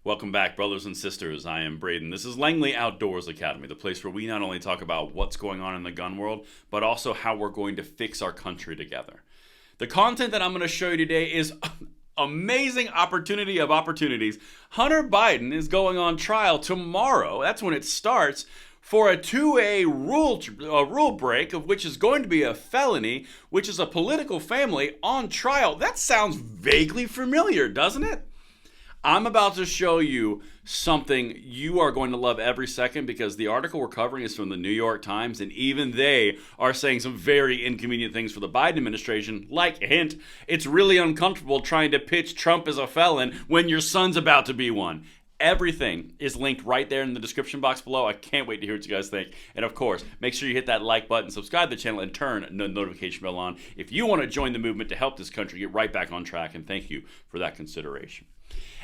Welcome back, brothers and sisters. I am Braden. This is Langley Outdoors Academy, the place where we not only talk about what's going on in the gun world, but also how we're going to fix our country together. The content that I'm going to show you today is amazing opportunity of opportunities. Hunter Biden is going on trial tomorrow. That's when it starts for a 2A rule break, of which is going to be a felony, which is a political family on trial. That sounds vaguely familiar, doesn't it? I'm about to show you something you are going to love every second, because the article we're covering is from the New York Times, and even they are saying some very inconvenient things for the Biden administration. Like, hint, it's really uncomfortable trying to pitch Trump as a felon when your son's about to be one. Everything is linked right there in the description box below. I can't wait to hear what you guys think. And of course, make sure you hit that like button, subscribe to the channel, and turn the notification bell on if you want to join the movement to help this country get right back on track. And thank you for that consideration.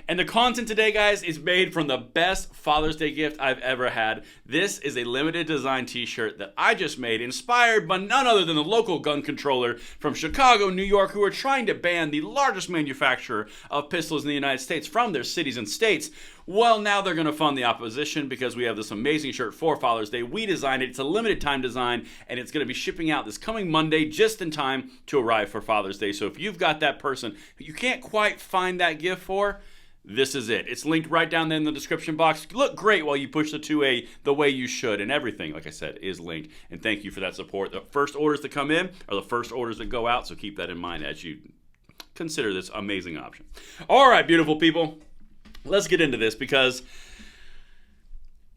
And the content today, guys, is made from the best Father's Day gift I've ever had. This is a limited design t-shirt that I just made, inspired by none other than the local gun controller from Chicago, New York, who are trying to ban the largest manufacturer of pistols in the United States from their cities and states. Well, now they're going to fund the opposition because we have this amazing shirt for Father's Day. We designed it. It's a limited time design, and it's going to be shipping out this coming Monday just in time to arrive for Father's Day. So if you've got that person who you can't quite find that gift for, this is it. It's linked right down there in the description box. Look great while you push the 2A the way you should. And everything, like I said, is linked. And thank you for that support. The first orders that come in are the first orders that go out. So keep that in mind as you consider this amazing option. All right, beautiful people. Let's get into this, because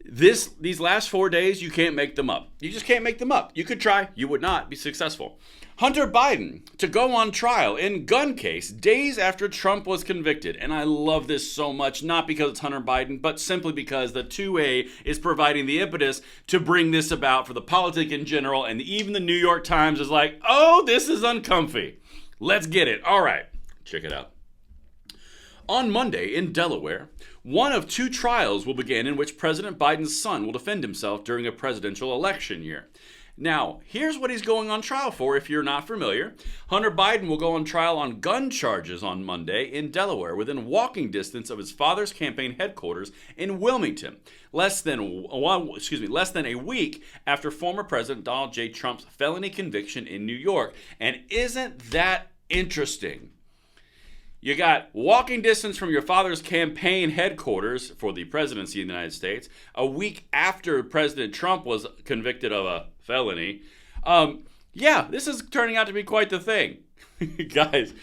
these last 4 days, you can't make them up. You just can't make them up. You could try. You would not be successful. Hunter Biden to go on trial in gun case days after Trump was convicted. And I love this so much, not because it's Hunter Biden, but simply because the 2A is providing the impetus to bring this about for the politic in general. And even the New York Times is like, oh, this is uncomfy. Let's get it. All right, check it out. On Monday in Delaware, one of two trials will begin in which President Biden's son will defend himself during a presidential election year. Now, here's what he's going on trial for if you're not familiar. Hunter Biden will go on trial on gun charges on Monday in Delaware, within walking distance of his father's campaign headquarters in Wilmington, less than a week after former President Donald J. Trump's felony conviction in New York. And isn't that interesting? You got walking distance from your father's campaign headquarters for the presidency of the United States a week after President Trump was convicted of a felony. Yeah, this is turning out to be quite the thing. Guys,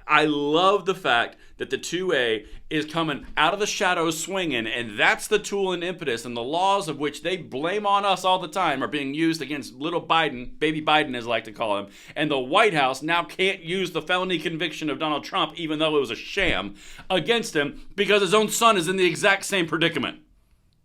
I love the fact that the 2A is coming out of the shadows swinging, and that's the tool and impetus, and the laws of which they blame on us all the time are being used against little Biden, baby Biden as I like to call him, and the White House now can't use the felony conviction of Donald Trump, even though it was a sham, against him because his own son is in the exact same predicament.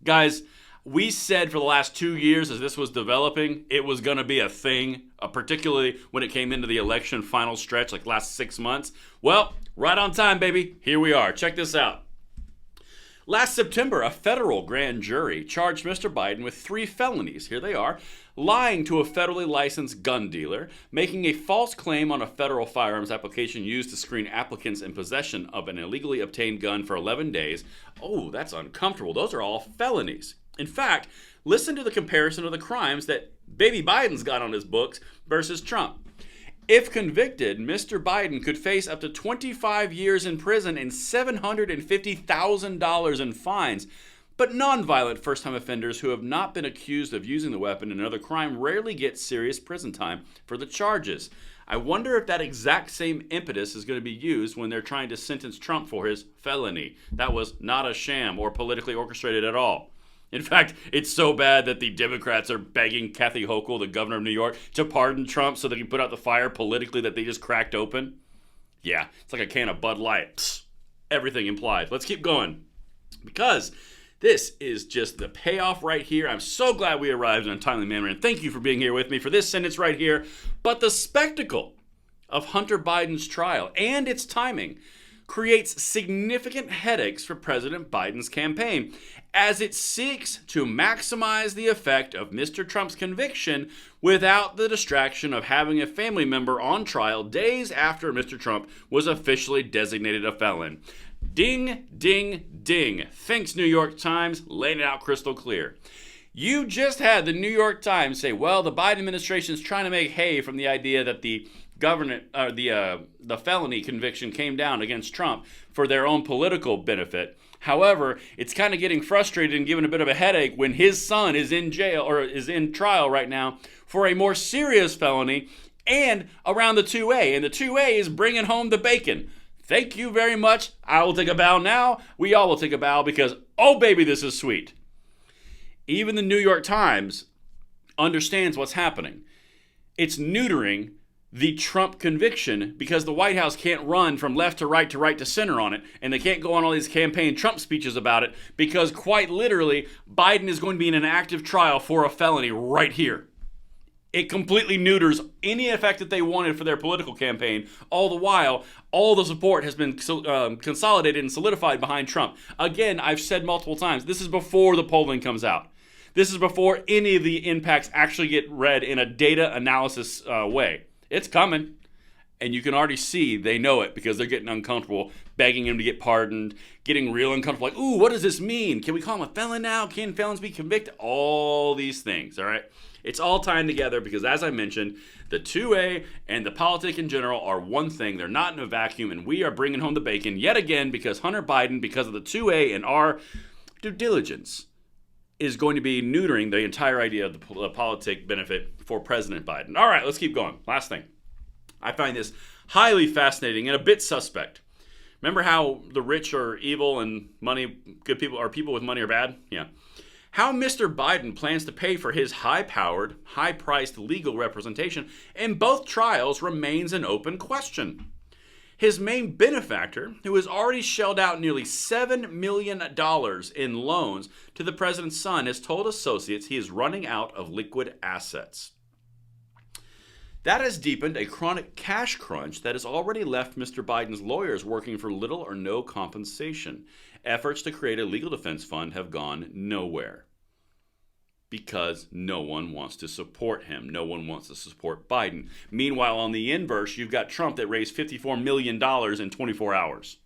Guys, we said for the last 2 years as this was developing, it was going to be a thing, particularly when it came into the election final stretch, like last 6 months. Well, right on time, baby. Here we are. Check this out. Last September, a federal grand jury charged Mr. Biden with 3 felonies. Here they are: lying to a federally licensed gun dealer, making a false claim on a federal firearms application used to screen applicants in possession of an illegally obtained gun for 11 days. Oh, that's uncomfortable. Those are all felonies. In fact, listen to the comparison of the crimes that baby Biden's got on his books versus Trump. If convicted, Mr. Biden could face up to 25 years in prison and $750,000 in fines. But nonviolent first-time offenders who have not been accused of using the weapon in another crime rarely get serious prison time for the charges. I wonder if that exact same impetus is going to be used when they're trying to sentence Trump for his felony. That was not a sham or politically orchestrated at all. In fact, it's so bad that the Democrats are begging Kathy Hochul, the governor of New York, to pardon Trump so they can put out the fire politically that they just cracked open. Yeah, it's like a can of Bud Light. Psst, everything implied. Let's keep going, because this is just the payoff right here. I'm so glad we arrived in a timely manner, and thank you for being here with me for this sentence right here. But the spectacle of Hunter Biden's trial and its timing creates significant headaches for President Biden's campaign, as it seeks to maximize the effect of Mr. Trump's conviction without the distraction of having a family member on trial days after Mr. Trump was officially designated a felon. Ding, ding, ding. Thanks, New York Times, laying it out crystal clear. You just had the New York Times say, well, the Biden administration is trying to make hay from the idea that the the felony conviction came down against Trump for their own political benefit. However, it's kind of getting frustrated and giving a bit of a headache when his son is in jail or is in trial right now for a more serious felony and around the 2A. And the 2A is bringing home the bacon. Thank you very much. I will take a bow now. We all will take a bow because, oh baby, this is sweet. Even the New York Times understands what's happening. It's neutering the Trump conviction because the White House can't run from left to right to center on it, and they can't go on all these campaign Trump speeches about it because quite literally Biden is going to be in an active trial for a felony right here. It completely neuters any effect that they wanted for their political campaign. All the while, all the support has been consolidated and solidified behind Trump. Again, I've said multiple times, this is before the polling comes out. This is before any of the impacts actually get read in a data analysis way. It's coming. And you can already see they know it because they're getting uncomfortable, begging him to get pardoned, getting real uncomfortable. Like, ooh, what does this mean? Can we call him a felon now? Can felons be convicted? All these things, all right? It's all tying together because, as I mentioned, the 2A and the politic in general are one thing. They're not in a vacuum, and we are bringing home the bacon yet again because Hunter Biden, because of the 2A and our due diligence, is going to be neutering the entire idea of the politic benefit for President Biden. All right, let's keep going. Last thing. I find this highly fascinating and a bit suspect. Remember how the rich are evil and good people with money are bad? Yeah. How Mr. Biden plans to pay for his high-powered, high-priced legal representation in both trials remains an open question. His main benefactor, who has already shelled out nearly $7 million in loans to the president's son, has told associates he is running out of liquid assets. That has deepened a chronic cash crunch that has already left Mr. Biden's lawyers working for little or no compensation. Efforts to create a legal defense fund have gone nowhere because no one wants to support him. No one wants to support Biden. Meanwhile, on the inverse, you've got Trump that raised $54 million in 24 hours.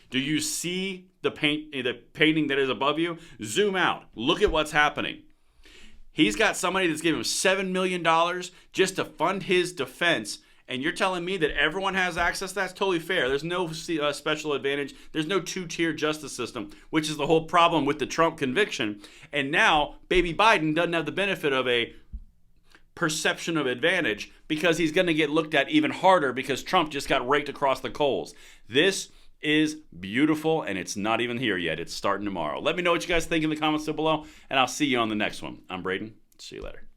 Do you see the painting that is above you? Zoom out. Look at what's happening. He's got somebody that's giving him $7 million just to fund his defense, and you're telling me that everyone has access? That's totally fair. There's no special advantage. There's no two-tier justice system, which is the whole problem with the Trump conviction. And now, baby Biden doesn't have the benefit of a perception of advantage because he's going to get looked at even harder because Trump just got raked across the coals. This is beautiful, and it's not even here yet. It's starting tomorrow. Let me know what you guys think in the comments down below, and I'll see you on the next one. I'm Braden. See you later.